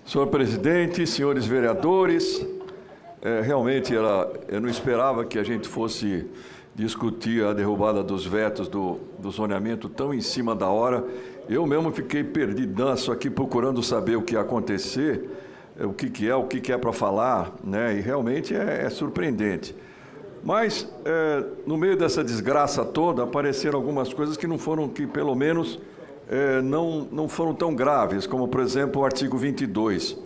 Senhor presidente, senhores vereadores, realmente eu não esperava que a gente fosse discutir a derrubada dos vetos do zoneamento tão em cima da hora. Eu mesmo fiquei perdidaço aqui procurando saber o que ia acontecer, o que é para falar, né? E realmente é surpreendente. Mas, no meio dessa desgraça toda, apareceram algumas coisas que não foram, que pelo menos não foram tão graves, como, por exemplo, o artigo 22,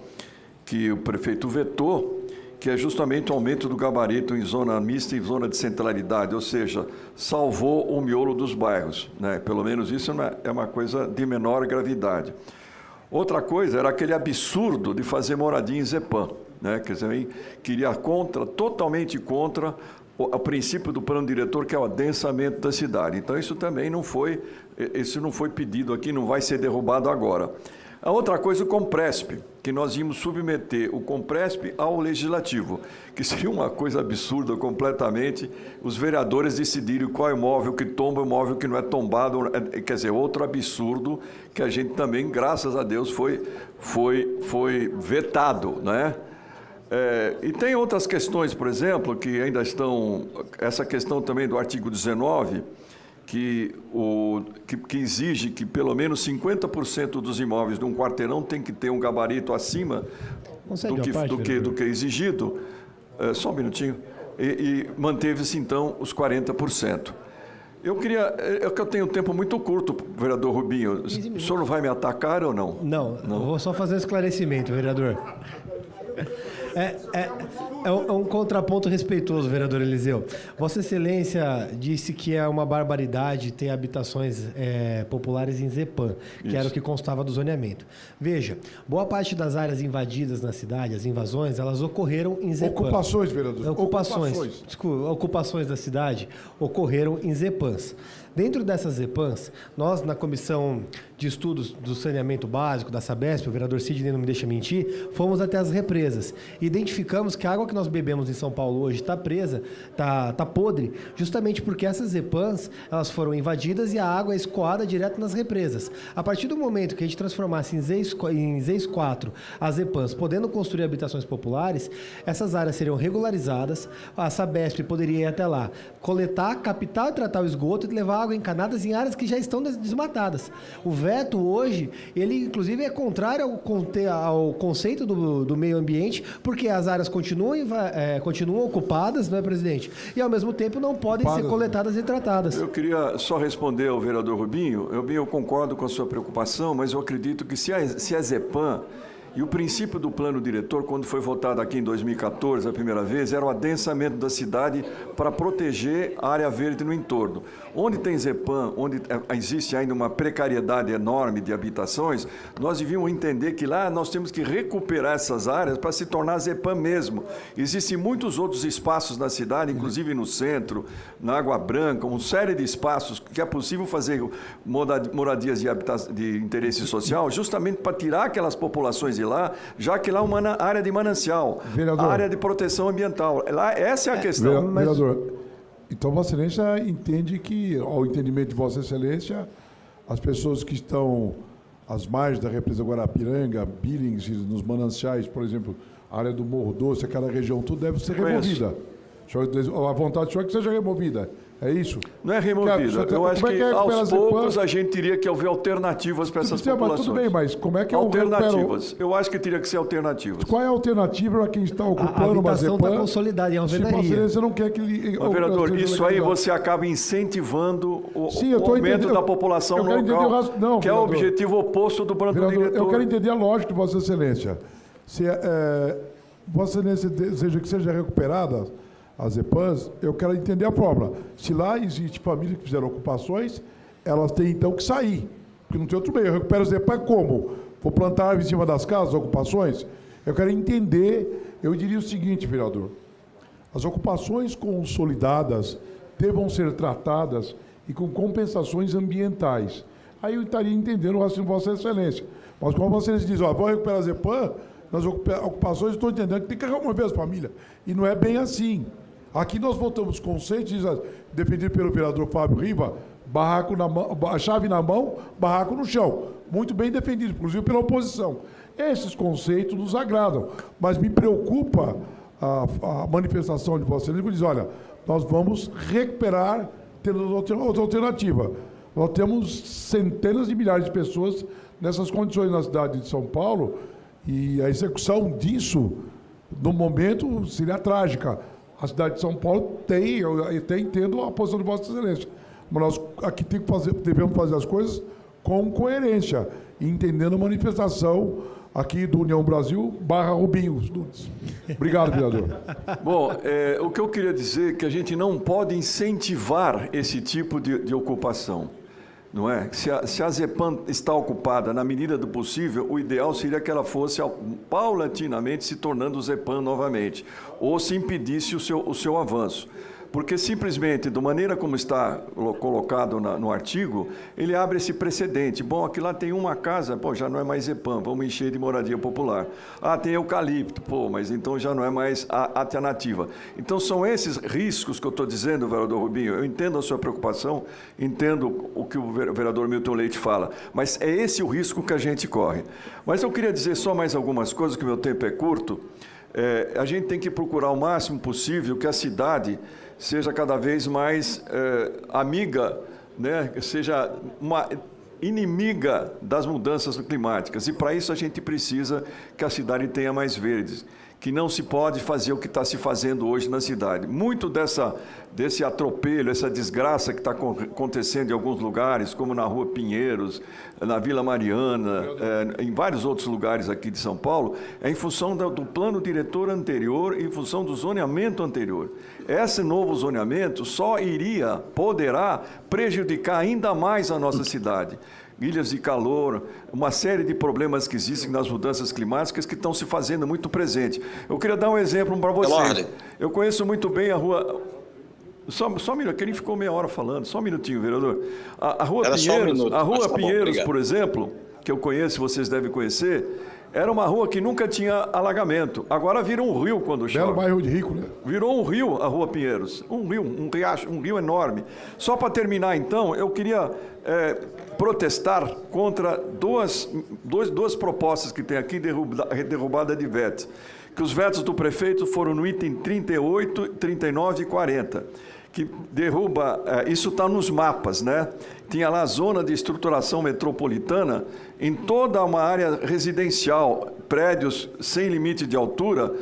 que o prefeito vetou, que é justamente o aumento do gabarito em zona mista e zona de centralidade, ou seja, salvou o miolo dos bairros, né? Pelo menos isso é uma coisa de menor gravidade. Outra coisa era aquele absurdo de fazer moradia em Zepan, né? Quer dizer, queria totalmente contra o princípio do plano diretor, que é o adensamento da cidade. Então, isso não foi pedido aqui, não vai ser derrubado agora. A outra coisa, o Compresp, que nós íamos submeter o Compresp ao Legislativo, que seria uma coisa absurda completamente, os vereadores decidirem qual é o imóvel que tomba e o imóvel que não é tombado, quer dizer, outro absurdo que a gente também, graças a Deus, foi vetado, né? E tem outras questões, por exemplo, que ainda estão, essa questão também do artigo 19, que exige que pelo menos 50% dos imóveis de um quarteirão tem que ter um gabarito acima do que é exigido. Só um minutinho. E manteve-se, então, os 40%. Eu tenho um tempo muito curto, vereador Rubinho. O senhor vai me atacar ou não? Não, eu vou só fazer um esclarecimento, vereador. É um contraponto respeitoso, vereador Eliseu. Vossa Excelência disse que é uma barbaridade ter habitações populares em Zepan, que era o que constava do zoneamento. Veja, boa parte das áreas invadidas na cidade, as invasões, elas ocorreram em Zepan. Ocupações, vereador. Ocupações da cidade ocorreram em Zepans. Dentro dessas Zepans, nós, na Comissão de Estudos do Saneamento Básico da Sabesp, o vereador Sidney não me deixa mentir, fomos até as represas. Identificamos que a água que nós bebemos em São Paulo hoje está presa, está podre, justamente porque essas Zepans, elas foram invadidas e a água é escoada direto nas represas. A partir do momento que a gente transformasse em ZEIS 4 as Zepans, podendo construir habitações populares, essas áreas seriam regularizadas, a Sabesp poderia ir até lá, coletar, captar e tratar o esgoto e levar água encanadas em áreas que já estão desmatadas. O veto hoje, ele inclusive é contrário ao conceito do meio ambiente, porque as áreas continuam ocupadas, não é, presidente? E ao mesmo tempo não podem ser coletadas e tratadas. Eu queria só responder ao vereador Rubinho. Eu concordo com a sua preocupação, mas eu acredito que se a Zepan e o princípio do plano diretor, quando foi votado aqui em 2014, a primeira vez, era o adensamento da cidade para proteger a área verde no entorno. Onde tem Zepan, onde existe ainda uma precariedade enorme de habitações, nós devíamos entender que lá nós temos que recuperar essas áreas para se tornar Zepan mesmo. Existem muitos outros espaços na cidade, inclusive no centro, na Água Branca, uma série de espaços que é possível fazer moradias de interesse social, justamente para tirar aquelas populações de lá, já que lá é uma área de manancial, área de proteção ambiental. Lá, essa é a questão. Vereador, então Vossa Excelência entende que, ao entendimento de Vossa Excelência, as pessoas que estão às margens da represa Guarapiranga, Billings, nos mananciais, por exemplo, a área do Morro Doce, aquela região, tudo deve ser removida. A vontade do senhor é que seja removida. É isso? Não é removida. Eu acho que aos poucos a gente teria que haver alternativas para essas populações. Tudo bem, mas como é que alternativas? Eu acho que teria que ser alternativas. Qual é a alternativa para quem está ocupando uma Zepan? A habitação está consolidada, é uma alvenaria. Você não quer que ele... Vereador, isso aí você acaba incentivando o aumento da população local, que é o objetivo oposto do plano diretor. Eu quero entender a lógica de Vossa Excelência. Se Vossa Excelência deseja que seja recuperada as Zepans, eu quero entender a fórmula. Se lá existe famílias que fizeram ocupações, elas têm então que sair. Porque não tem outro meio. Eu recupero as Zepans como? Vou plantar árvore em cima das casas, ocupações? Eu quero entender, eu diria o seguinte, vereador. As ocupações consolidadas devam ser tratadas e com compensações ambientais. Aí eu estaria entendendo o raciocínio de Vossa Excelência. Mas como Vossa Excelência diz, vou recuperar as Zepan, nas ocupações, estou entendendo que tem que remover as famílias. E não é bem assim. Aqui nós voltamos conceitos, defendido pelo vereador Fábio Riva, barraco na mão, a chave na mão, barraco no chão. Muito bem defendido, inclusive pela oposição. Esses conceitos nos agradam, mas me preocupa a manifestação de Vossa Excelência, que diz, olha, nós vamos recuperar, tendo outra alternativa. Nós temos centenas de milhares de pessoas nessas condições na cidade de São Paulo, e a execução disso, no momento, seria trágica. A cidade de São Paulo tendo a posição de Vossa Excelência. Mas nós aqui devemos fazer as coisas com coerência, entendendo a manifestação aqui do União Brasil / Rubinho Nunes. Obrigado, vereador. Bom, o que eu queria dizer é que a gente não pode incentivar esse tipo de ocupação, não é? Se a Zepan está ocupada na medida do possível, o ideal seria que ela fosse paulatinamente se tornando Zepan novamente, ou se impedisse o seu avanço. Porque simplesmente, da maneira como está colocado no artigo, ele abre esse precedente. Bom, aqui lá tem uma casa, pô, já não é mais Zepan, vamos encher de moradia popular. Ah, tem eucalipto, pô, mas então já não é mais a alternativa. Então, são esses riscos que eu estou dizendo, vereador Rubinho. Eu entendo a sua preocupação, entendo o que o vereador Milton Leite fala, mas é esse o risco que a gente corre. Mas eu queria dizer só mais algumas coisas, que o meu tempo é curto. A gente tem que procurar o máximo possível que a cidade seja cada vez mais amiga, né? Seja uma inimiga das mudanças climáticas. E, para isso, a gente precisa que a cidade tenha mais verdes, que não se pode fazer o que está se fazendo hoje na cidade. Muito desse atropelo, essa desgraça que está acontecendo em alguns lugares, como na Rua Pinheiros, na Vila Mariana, em vários outros lugares aqui de São Paulo, é em função do plano diretor anterior e em função do zoneamento anterior. Esse novo zoneamento poderá prejudicar ainda mais a nossa cidade. Ilhas de calor, uma série de problemas que existem nas mudanças climáticas que estão se fazendo muito presente. Eu queria dar um exemplo para vocês. Eu conheço muito bem a rua... Só um minuto, que ele ficou meia hora falando. Só um minutinho, vereador. A Rua Pinheiros, por exemplo, que eu conheço, vocês devem conhecer, era uma rua que nunca tinha alagamento. Agora vira um rio quando chove. Belo bairro de rico, né? Virou um rio a Rua Pinheiros. Um rio, um riacho, um rio enorme. Só para terminar, então, eu queria protestar contra duas propostas que tem aqui, derrubada de vetos. Que os vetos do prefeito foram no item 38, 39 e 40. Que derruba, isso está nos mapas, né? Tinha lá a zona de estruturação metropolitana em toda uma área residencial, prédios sem limite de altura,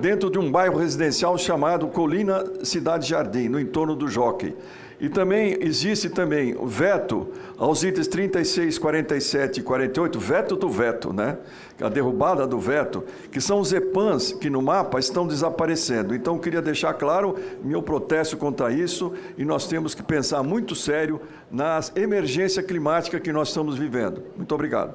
dentro de um bairro residencial chamado Colina Cidade Jardim, no entorno do Jockey. E também existe o veto aos itens 36, 47 e 48, veto do veto, né? A derrubada do veto, que são os EPANs que no mapa estão desaparecendo. Então, eu queria deixar claro meu protesto contra isso, e nós temos que pensar muito sério na emergência climática que nós estamos vivendo. Muito obrigado.